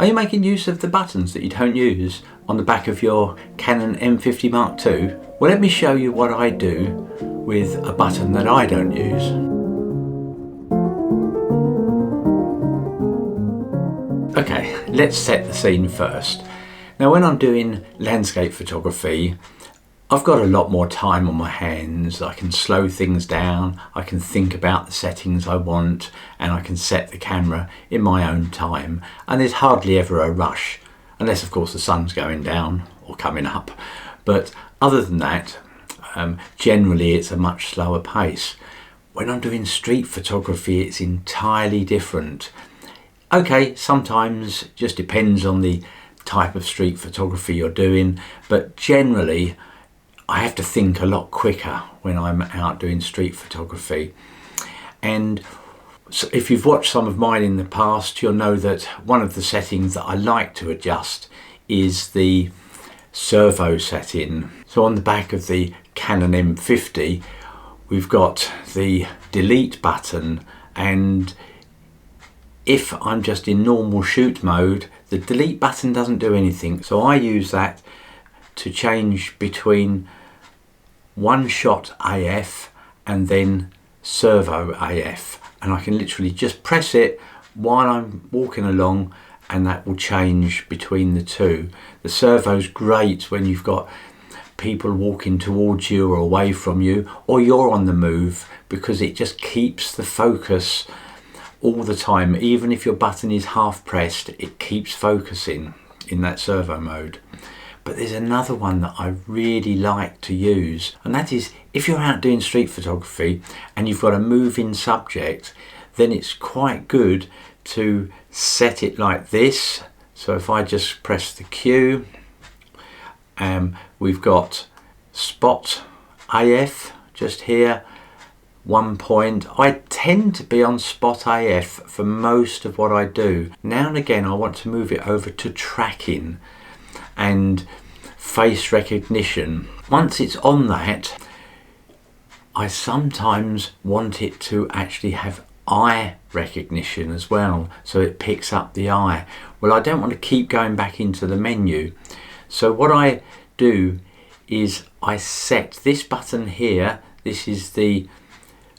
Are you making use of the buttons that you don't use on the back of your Canon M50 Mark II? Well, let me show you what I do with a button that I don't use. Okay, let's set the scene first. Now, when I'm doing landscape photography, I've got a lot more time on my hands. I can slow things down, I can think about the settings I want, and I can set the camera in my own time. And there's hardly ever a rush, unless of course the sun's going down or coming up. But other than that, generally it's a much slower pace. When I'm doing street photography, it's entirely different. Okay, sometimes it just depends on the type of street photography you're doing, but generally I have to think a lot quicker when I'm out doing street photography. And so if you've watched some of mine in the past, you'll know that one of the settings that I like to adjust is the servo setting. So on the back of the Canon M50, we've got the delete button, and if I'm just in normal shoot mode, the delete button doesn't do anything. So I use that to change between one shot AF and then servo AF, and I can literally just press it while I'm walking along and that will change between the two. The servo's great when you've got people walking towards you or away from you, or you're on the move, because it just keeps the focus all the time. Even if your button is half pressed, it keeps focusing in that servo mode. But there's another one that I really like to use, and that is if you're out doing street photography and you've got a moving subject, then it's quite good to set it like this. So if I just press the Q, we've got spot AF just here, 1 point. I tend to be on spot AF for most of what I do. Now and again I want to move it over to tracking and face recognition. Once it's on that, I sometimes want it to actually have eye recognition as well, so it picks up the eye. Well, I don't want to keep going back into the menu, so what I do is I set this button here. This is the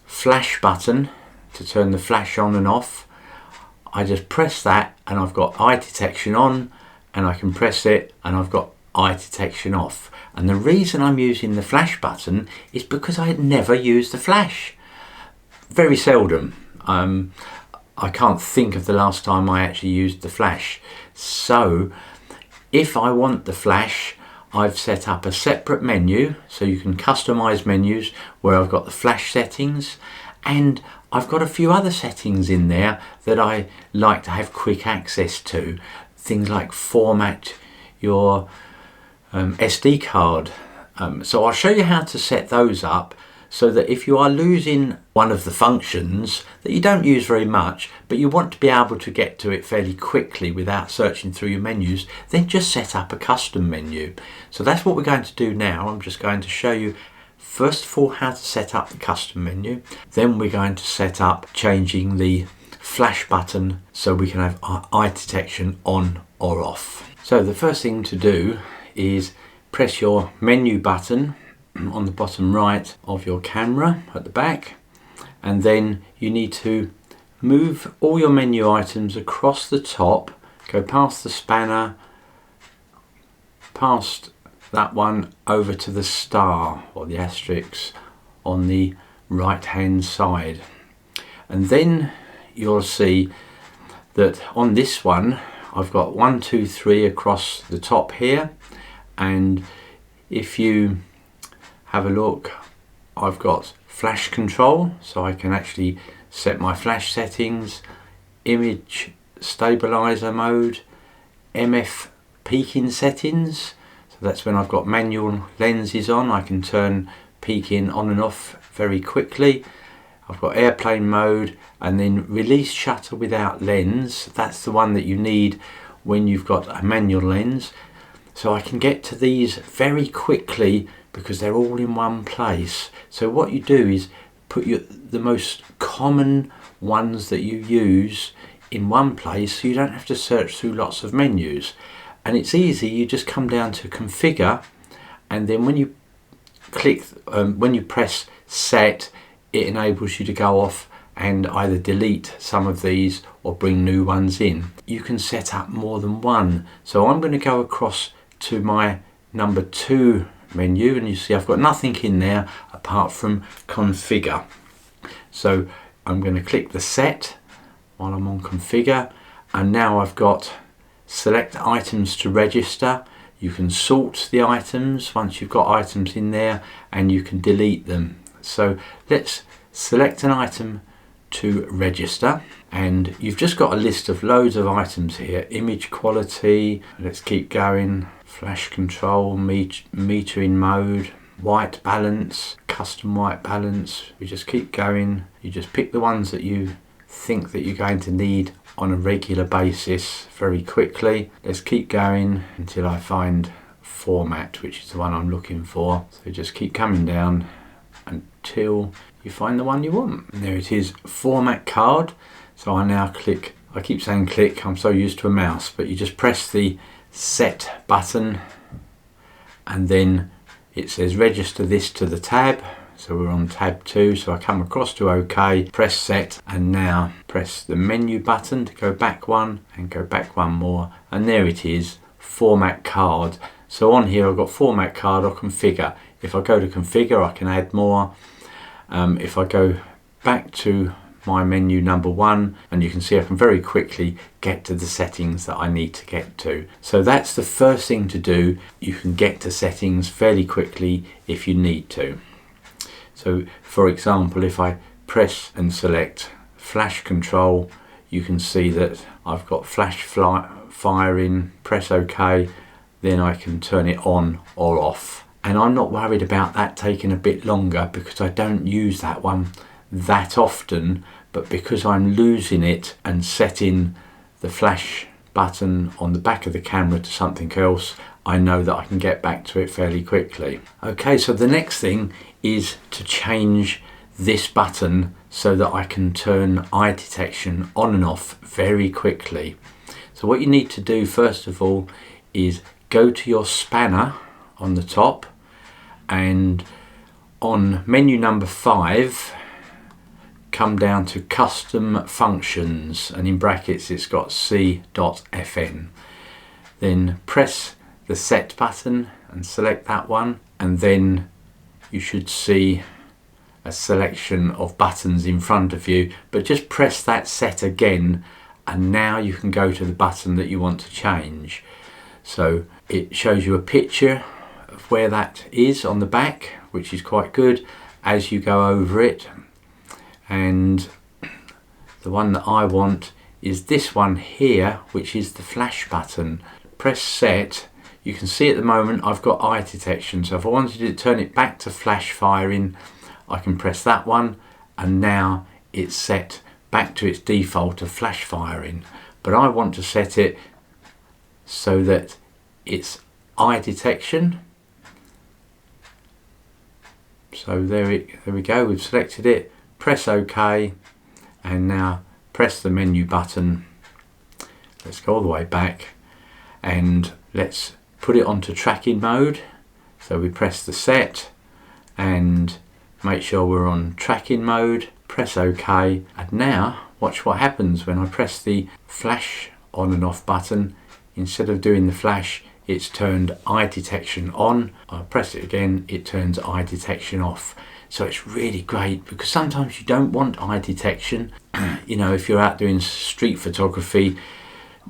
flash button to turn the flash on and off. I just press that and I've got eye detection on, and I can press it and I've got eye detection off. And the reason I'm using the flash button is because I had never used the flash. Very seldom. I can't think of the last time I actually used the flash. So if I want the flash, I've set up a separate menu, so you can customize menus where I've got the flash settings, and I've got a few other settings in there that I like to have quick access to. Things like format your SD card. So I'll show you how to set those up, so that if you are losing one of the functions that you don't use very much, but you want to be able to get to it fairly quickly without searching through your menus, then just set up a custom menu. So that's what we're going to do now. I'm just going to show you first of all how to set up the custom menu. Then we're going to set up changing the flash button so we can have eye detection on or off. So the first thing to do is press your menu button on the bottom right of your camera at the back, and then you need to move all your menu items across the top, go past the spanner, past that one, over to the star or the asterisk on the right hand side, and then you'll see that on this one I've got 1, 2, 3 across the top here, and if you have a look, I've got flash control, so I can actually set my flash settings, image stabilizer mode, MF peaking settings, so that's when I've got manual lenses on, I can turn peaking on and off very quickly. I've got airplane mode, and then release shutter without lens. That's the one that you need when you've got a manual lens. So I can get to these very quickly because they're all in one place. So what you do is put the most common ones that you use in one place so you don't have to search through lots of menus. And it's easy, you just come down to configure, and then when you click, when you press set, it enables you to go off and either delete some of these or bring new ones in. You can set up more than one. So I'm going to go across to my number 2 menu, and you see I've got nothing in there apart from configure. So I'm going to click the set while I'm on configure, and now I've got select items to register. You can sort the items once you've got items in there, and you can delete them. So let's select an item to register, and you've just got a list of loads of items here. Image quality, let's keep going, flash control, metering mode, white balance, custom white balance. We just keep going. You just pick the ones that you think that you're going to need on a regular basis very quickly. Let's keep going until I find format, which is the one I'm looking for. So just keep coming down until you find the one you want. And there it is, format card. So I now click, I keep saying click, I'm so used to a mouse, but you just press the set button, and then it says register this to the tab. So we're on tab 2, so I come across to OK, press set, and now press the menu button to go back one and go back one more, and there it is, format card. So on here I've got format card or configure. If I go to configure, I can add more. If I go back to my menu number 1, and you can see I can very quickly get to the settings that I need to get to. So that's the first thing to do. You can get to settings fairly quickly if you need to. So for example, if I press and select flash control, you can see that I've got flash firing, press OK, then I can turn it on or off. And I'm not worried about that taking a bit longer because I don't use that one that often, but because I'm losing it and setting the flash button on the back of the camera to something else, I know that I can get back to it fairly quickly. Okay, so the next thing is to change this button so that I can turn eye detection on and off very quickly. So what you need to do first of all is go to your spanner on the top, and on menu number 5 come down to custom functions, and in brackets it's got c.fn. Then press the set button and select that one, and then you should see a selection of buttons in front of you, but just press that set again, and now you can go to the button that you want to change. So it shows you a picture of where that is on the back, which is quite good as you go over it. And the one that I want is this one here, which is the flash button. Press set. You can see at the moment I've got eye detection, so if I wanted to turn it back to flash firing, I can press that one, and now it's set back to its default of flash firing. But I want to set it so that it's eye detection. So there we go, we've selected it. Press OK, and now press the menu button. Let's go all the way back and let's put it onto tracking mode. So we press the set and make sure we're on tracking mode, press OK, and now watch what happens when I press the flash on and off button. Instead of doing the flash, it's turned eye detection on. I'll press it again, it turns eye detection off. So it's really great because sometimes you don't want eye detection. You know, if you're out doing street photography,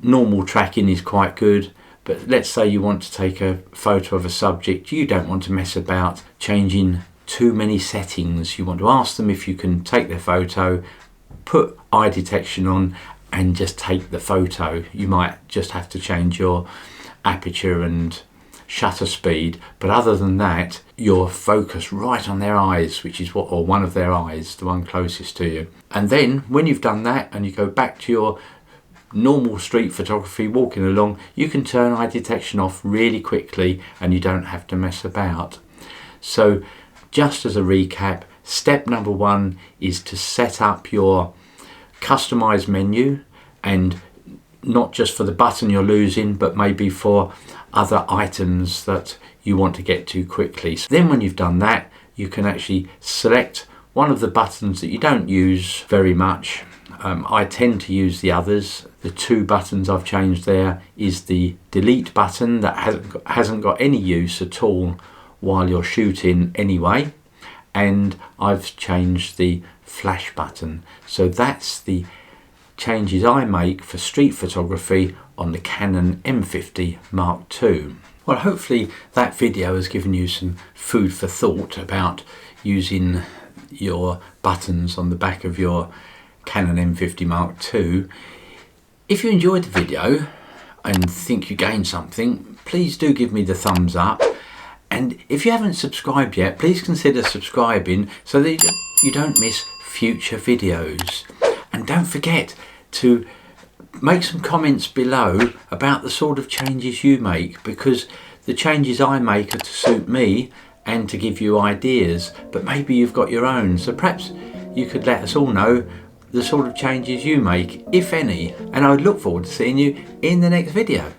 normal tracking is quite good. But let's say you want to take a photo of a subject, you don't want to mess about changing too many settings. You want to ask them if you can take their photo, put eye detection on, and just take the photo. You might just have to change your aperture and shutter speed, but other than that, you're focused right on their eyes, which is what, or one of their eyes, the one closest to you. And then when you've done that and you go back to your normal street photography, walking along, you can turn eye detection off really quickly and you don't have to mess about. So just as a recap, step number 1 is to set up your customized menu, and not just for the button you're losing, but maybe for other items that you want to get to quickly. So then when you've done that, you can actually select one of the buttons that you don't use very much. I tend to use the others. The two buttons I've changed there is the delete button that hasn't got any use at all while you're shooting anyway, and I've changed the flash button. So that's the changes I make for street photography on the Canon M50 Mark II. Well, hopefully that video has given you some food for thought about using your buttons on the back of your Canon M50 Mark II. If you enjoyed the video and think you gained something, please do give me the thumbs up. And if you haven't subscribed yet, please consider subscribing so that you don't miss future videos. And don't forget to make some comments below about the sort of changes you make, because the changes I make are to suit me and to give you ideas, but maybe you've got your own. So perhaps you could let us all know the sort of changes you make, if any, and I would look forward to seeing you in the next video.